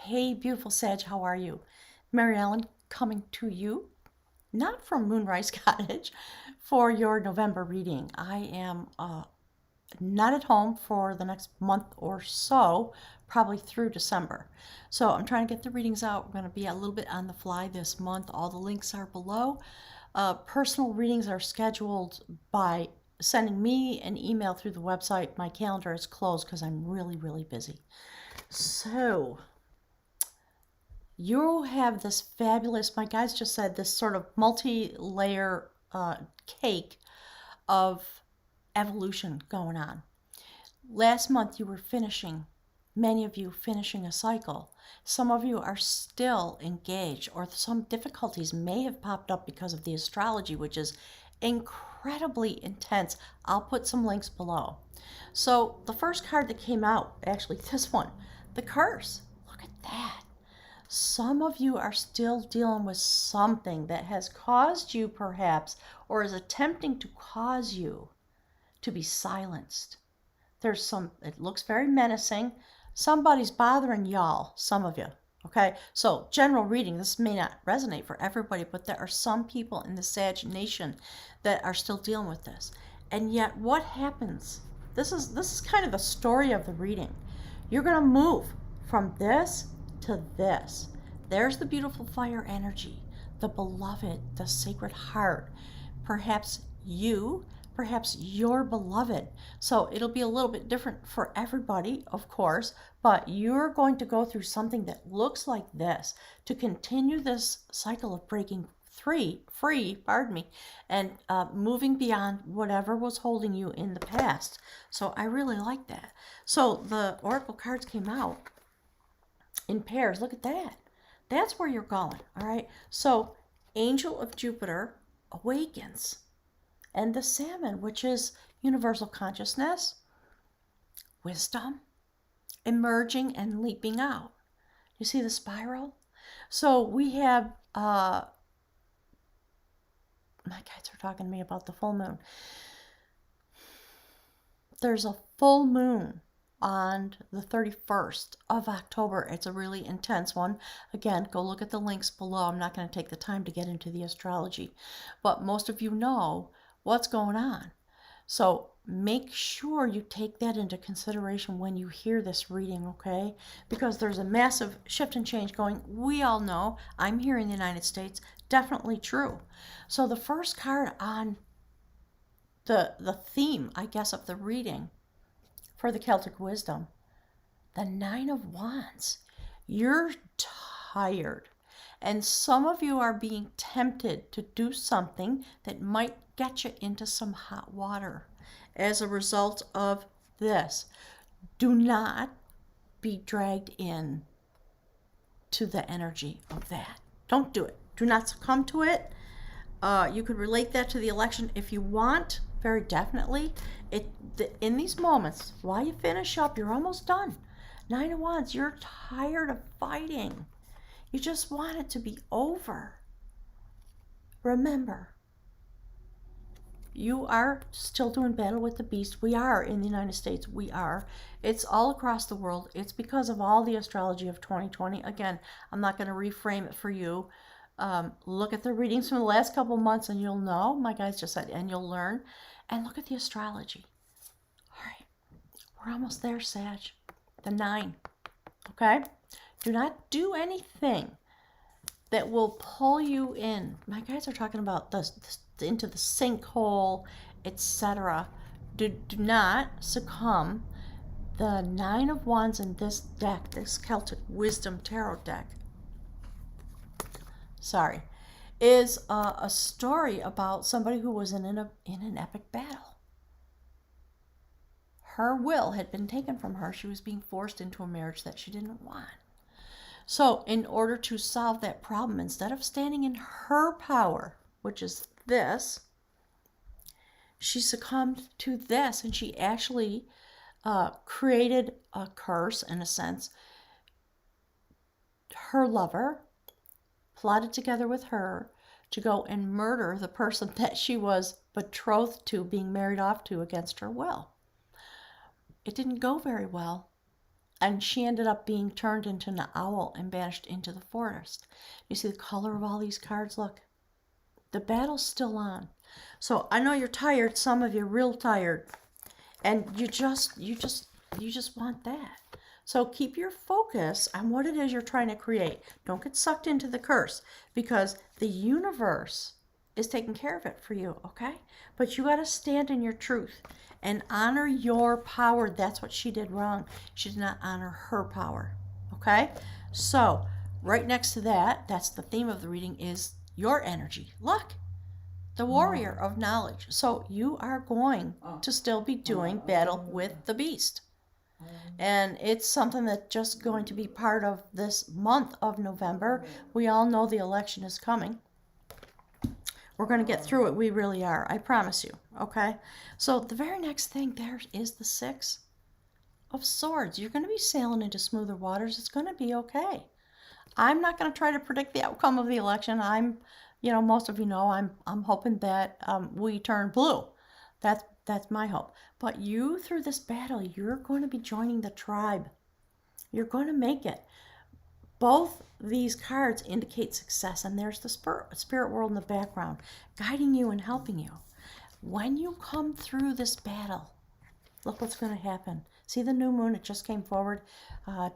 Hey, beautiful Sag, how are you? Mary Ellen coming to you, not from Moonrise Cottage, for your November reading. I am not at home for the next month or so, probably through December. So I'm trying to get the readings out. We're going to be a little bit on the fly this month. All the links are below. Personal readings are scheduled by sending me an email through the website. My calendar is closed because I'm really, really busy. So you have this fabulous, my guys just said, this sort of multi-layer cake of evolution going on. Last month you were finishing, many of you finishing a cycle. Some of you are still engaged, or some difficulties may have popped up because of the astrology, which is incredibly intense. I'll put some links below. So the first card that came out, actually this one, the curse. Look at that. Some of you are still dealing with something that has caused you, perhaps, or is attempting to cause you to be silenced. There's some, it looks very menacing. Somebody's bothering y'all, some of you. Okay, so general reading, this may not resonate for everybody, but there are some people in the Sag Nation that are still dealing with this. And yet, what happens? This is kind of the story of the reading. You're going to move from this to this. There's the beautiful fire energy, the beloved, the sacred heart. Perhaps you, perhaps your beloved. So it'll be a little bit different for everybody, of course, but you're going to go through something that looks like this to continue this cycle of breaking free, and moving beyond whatever was holding you in the past. So I really like that. So the oracle cards came out in pairs. Look at that. That's where you're going. All right. So Angel of Jupiter awakens, and the Salmon, which is universal consciousness, wisdom, emerging and leaping out. You see the spiral? So we have, my guides are talking to me about the full moon. There's a full moon on the 31st of October. It's a really intense one. Again, go look at the links below. I'm not going to take the time to get into the astrology, but most of you know what's going on. So make sure you take that into consideration when you hear this reading, okay? Because there's a massive shift and change going. We all know, I'm here in the United States, definitely true. So the first card on the theme, I guess, of the reading for the Celtic wisdom, the Nine of Wands. You're tired, and some of you are being tempted to do something that might get you into some hot water as a result of this. Do not be dragged in to the energy of that. Don't do it. Do not succumb to it. You could relate that to the election if you want, very definitely. In these moments, while you finish up, you're almost done. Nine of Wands, you're tired of fighting. You just want it to be over. Remember, you are still doing battle with the beast. We are in the United States. We are. It's all across the world. It's because of all the astrology of 2020. Again, I'm not going to reframe it for you. Look at the readings from the last couple months and you'll know. My guys just said, and you'll learn. And look at the astrology. All right. We're almost there, Sag. The 9. Okay? Do not do anything that will pull you in. My guys are talking about into the sinkhole, etc. Do not succumb. The 9 of Wands in this deck, this Celtic Wisdom Tarot deck, is a story about somebody who was in an epic battle. Her will had been taken from her. She was being forced into a marriage that she didn't want. So in order to solve that problem, instead of standing in her power, which is this, she succumbed to this, and she actually created a curse, in a sense. Her lover plotted together with her to go and murder the person that she was betrothed to, being married off to against her will. It didn't go very well. And she ended up being turned into an owl and banished into the forest. You see the color of all these cards? Look, the battle's still on. So I know you're tired, some of you are real tired, and you just want that. So keep your focus on what it is you're trying to create. Don't get sucked into the curse, because the universe is taking care of it for you, okay? But you got to stand in your truth and honor your power. That's what she did wrong. She did not honor her power, okay? So right next to that, that's the theme of the reading, is your energy. Look, the warrior of knowledge. So you are going to still be doing battle with the beast. And it's something that's just going to be part of this month of November. We all know the election is coming. We're going to get through it. We really are. I promise you. Okay? So the very next thing there is the Six of Swords. You're going to be sailing into smoother waters. It's going to be okay. I'm not going to try to predict the outcome of the election. Most of you know, I'm hoping that we turn blue. That's my hope. But you, through this battle, you're going to be joining the tribe. You're going to make it. Both these cards indicate success, and there's the spirit world in the background, guiding you and helping you. When you come through this battle, look what's going to happen. See the new moon? It just came forward.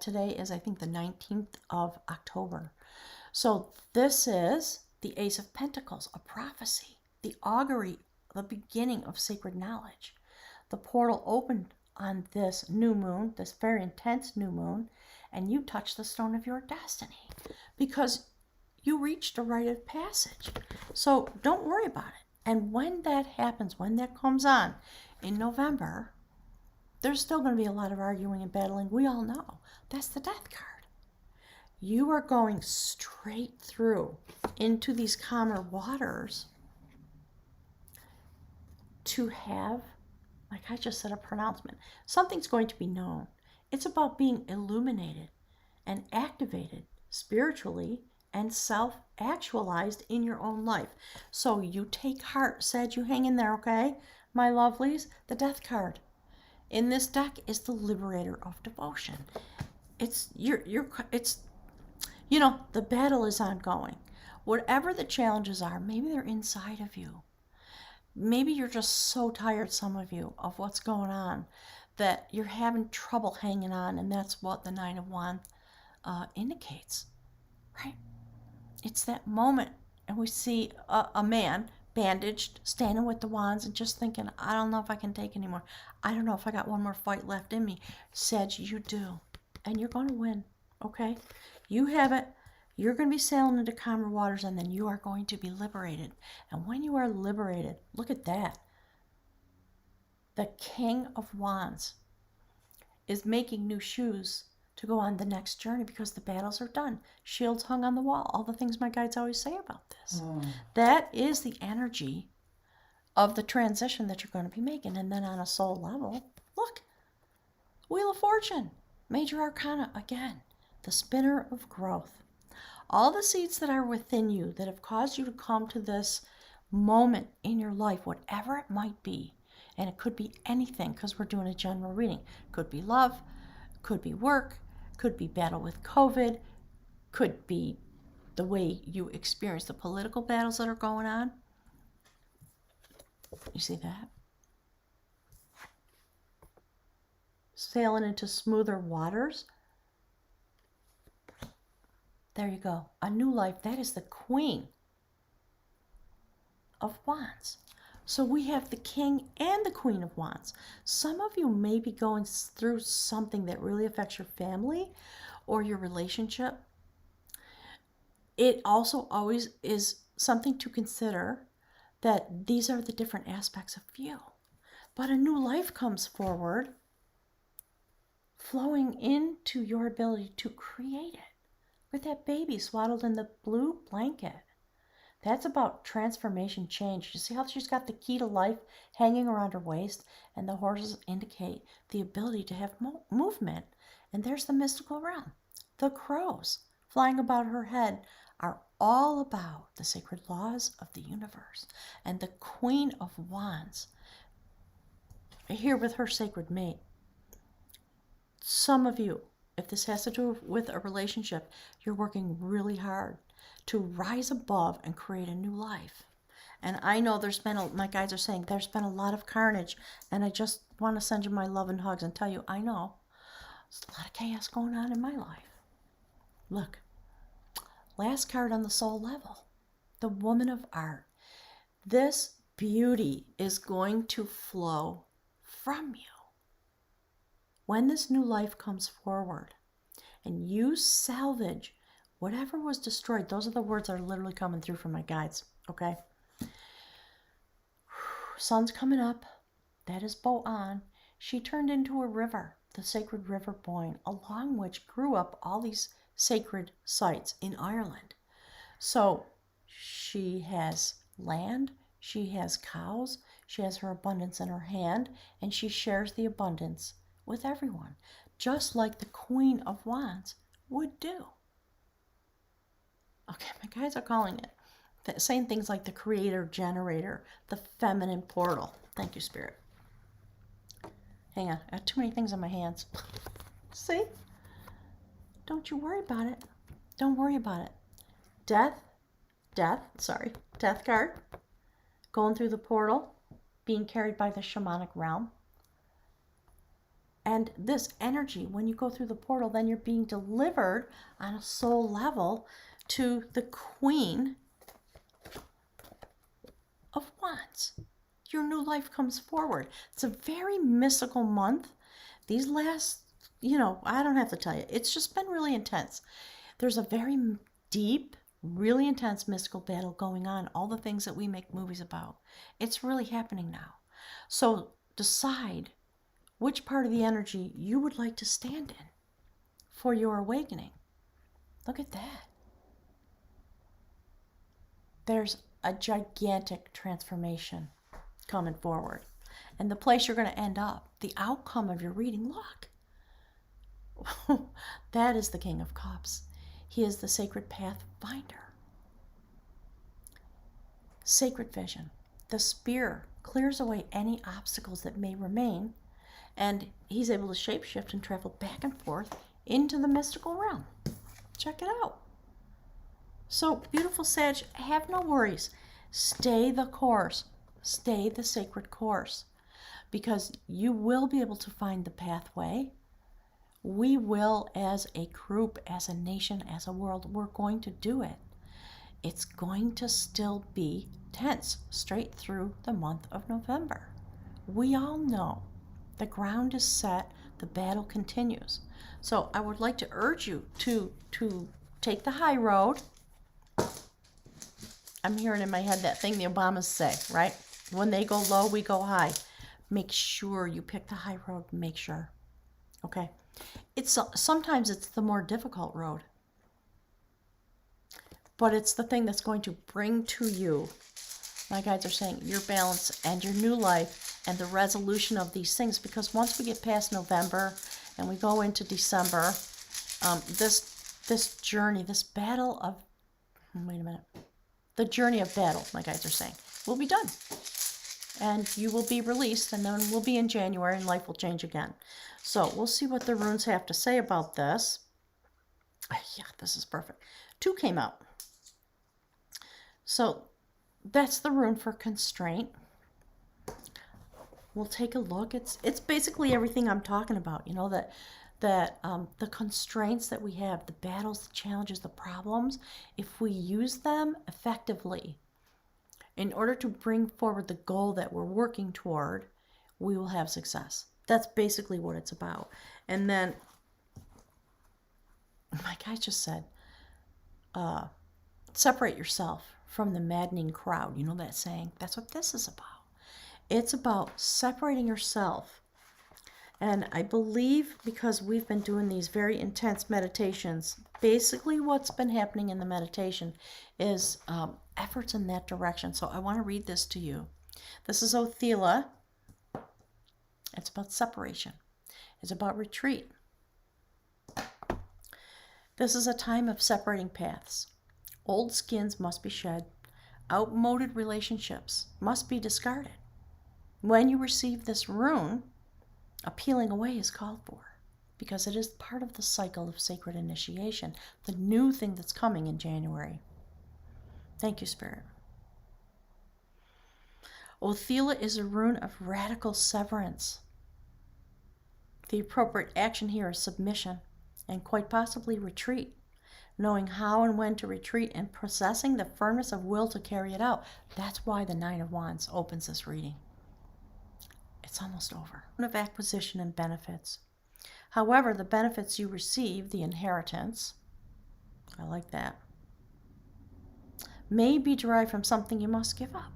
Today is, I think, the 19th of October. So this is the Ace of Pentacles, a prophecy, the augury, the beginning of sacred knowledge. The portal opened on this new moon, this very intense new moon, and you touched the stone of your destiny because you reached a rite of passage. So don't worry about it. And when that happens, when that comes on in November, there's still going to be a lot of arguing and battling. We all know. That's the Death card. You are going straight through into these calmer waters to have, like I just said, a pronouncement. Something's going to be known. It's about being illuminated and activated spiritually and self-actualized in your own life. So you take heart, Sag, you hang in there, okay? My lovelies, the Death card in this deck is the Liberator of Devotion. The battle is ongoing. Whatever the challenges are, maybe they're inside of you. Maybe you're just so tired, some of you, of what's going on that you're having trouble hanging on, and that's what the Nine of Wands indicates, right? It's that moment, and we see a man bandaged, standing with the wands, and just thinking, I don't know if I can take anymore. I don't know if I got one more fight left in me. Sag, you do, and you're going to win, okay? You have it. You're going to be sailing into calmer waters, and then you are going to be liberated. And when you are liberated, look at that. The King of Wands is making new shoes to go on the next journey because the battles are done. Shields hung on the wall. All the things my guides always say about this. That is the energy of the transition that you're going to be making. And then on a soul level, look, Wheel of Fortune, Major Arcana again, the spinner of growth. All the seeds that are within you that have caused you to come to this moment in your life, whatever it might be, and it could be anything because we're doing a general reading. Could be love, could be work, could be battle with COVID, could be the way you experience the political battles that are going on. You see that? Sailing into smoother waters. There you go. A new life. That is the Queen of Wands. So we have the King and the Queen of Wands. Some of you may be going through something that really affects your family or your relationship. It also always is something to consider that these are the different aspects of you. But a new life comes forward, flowing into your ability to create it. With that baby swaddled in the blue blanket. That's about transformation, change. You see how she's got the key to life hanging around her waist, and the horses indicate the ability to have movement. And there's the mystical realm. The crows flying about her head are all about the sacred laws of the universe. And the Queen of Wands, here with her sacred mate. Some of you if this has to do with a relationship, you're working really hard to rise above and create a new life. And I know my guides are saying there's been a lot of carnage, and I just want to send you my love and hugs and tell you, I know there's a lot of chaos going on in my life. Look, last card on the soul level, the Woman of Art. This beauty is going to flow from you. When this new life comes forward and you salvage whatever was destroyed, those are the words that are literally coming through from my guides, okay? Sun's coming up. That is Bo-an. She turned into a river, the sacred river Boyne, along which grew up all these sacred sites in Ireland. So she has land, she has cows, she has her abundance in her hand, and she shares the abundance with everyone, just like the Queen of Wands would do. Okay, my guides are calling it. Saying things like the creator generator, the feminine portal. Thank you, Spirit. Hang on, I have too many things on my hands. See? Don't you worry about it. Don't worry about it. Death card. Going through the portal, being carried by the shamanic realm. And this energy, when you go through the portal, then you're being delivered on a soul level to the Queen of Wands. Your new life comes forward. It's a very mystical month. These last, I don't have to tell you, it's just been really intense. There's a very deep, really intense mystical battle going on. All the things that we make movies about. It's really happening now. So decide which part of the energy you would like to stand in for your awakening. Look at that. There's a gigantic transformation coming forward. And the place you're going to end up, the outcome of your reading, look. That is the King of Cups. He is the sacred path finder. Sacred vision. The spear clears away any obstacles that may remain, and he's able to shapeshift and travel back and forth into the mystical realm. Check it out. So, beautiful Sag, have no worries. Stay the course. Stay the sacred course. Because you will be able to find the pathway. We will, as a group, as a nation, as a world, we're going to do it. It's going to still be tense straight through the month of November. We all know the ground is set, the battle continues. So I would like to urge you to take the high road. I'm hearing in my head that thing the Obamas say, right? When they go low, we go high. Make sure you pick the high road. Make sure. Okay? Sometimes it's the more difficult road. But it's the thing that's going to bring to you, my guides are saying, your balance and your new life and the resolution of these things. Because once we get past November and we go into December, this journey, this battle of, the journey of battle, my guides are saying, will be done. And you will be released, and then we'll be in January, and life will change again. So we'll see what the runes have to say about this. Yeah, this is perfect. 2 came out. So that's the rune for constraint. We'll take a look. It's basically everything I'm talking about. The constraints that we have, the battles, the challenges, the problems, if we use them effectively in order to bring forward the goal that we're working toward, we will have success. That's basically what it's about. And then, my guy just said, separate yourself from the maddening crowd. You know that saying? That's what this is about. It's about separating yourself. And I believe because we've been doing these very intense meditations, basically what's been happening in the meditation is efforts in that direction. So I want to read this to you. This is Othela. It's about separation. It's about retreat. This is a time of separating paths. Old skins must be shed. Outmoded relationships must be discarded. When you receive this rune, a peeling away is called for. because it is part of the cycle of sacred initiation, the new thing that's coming in January. Thank you, Spirit. Othila is a rune of radical severance. The appropriate action here is submission and quite possibly retreat, knowing how and when to retreat and possessing the firmness of will to carry it out. That's why the Nine of Wands opens this reading. It's almost over. Of acquisition and benefits. However, the benefits you receive, the inheritance, I like that, may be derived from something you must give up.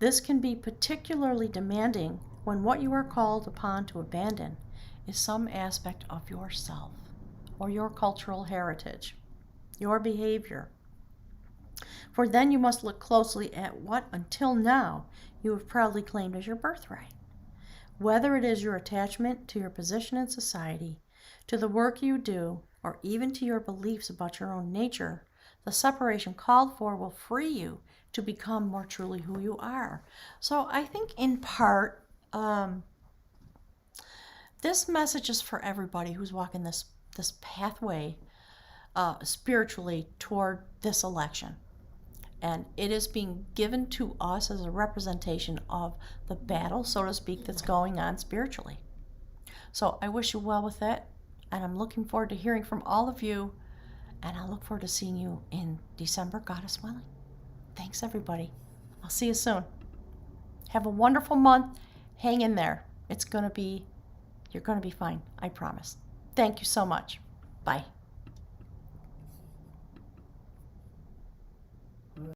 This can be particularly demanding when what you are called upon to abandon is some aspect of yourself or your cultural heritage, your behavior. For then you must look closely at what until now you have proudly claimed as your birthright. Whether it is your attachment to your position in society, to the work you do, or even to your beliefs about your own nature, the separation called for will free you to become more truly who you are. So I think in part, this message is for everybody who's walking this pathway spiritually toward this election. And it is being given to us as a representation of the battle, so to speak, that's going on spiritually. So I wish you well with that, and I'm looking forward to hearing from all of you, and I look forward to seeing you in December, Goddess willing. Thanks, everybody. I'll see you soon. Have a wonderful month. Hang in there. You're going to be fine, I promise. Thank you so much. Bye.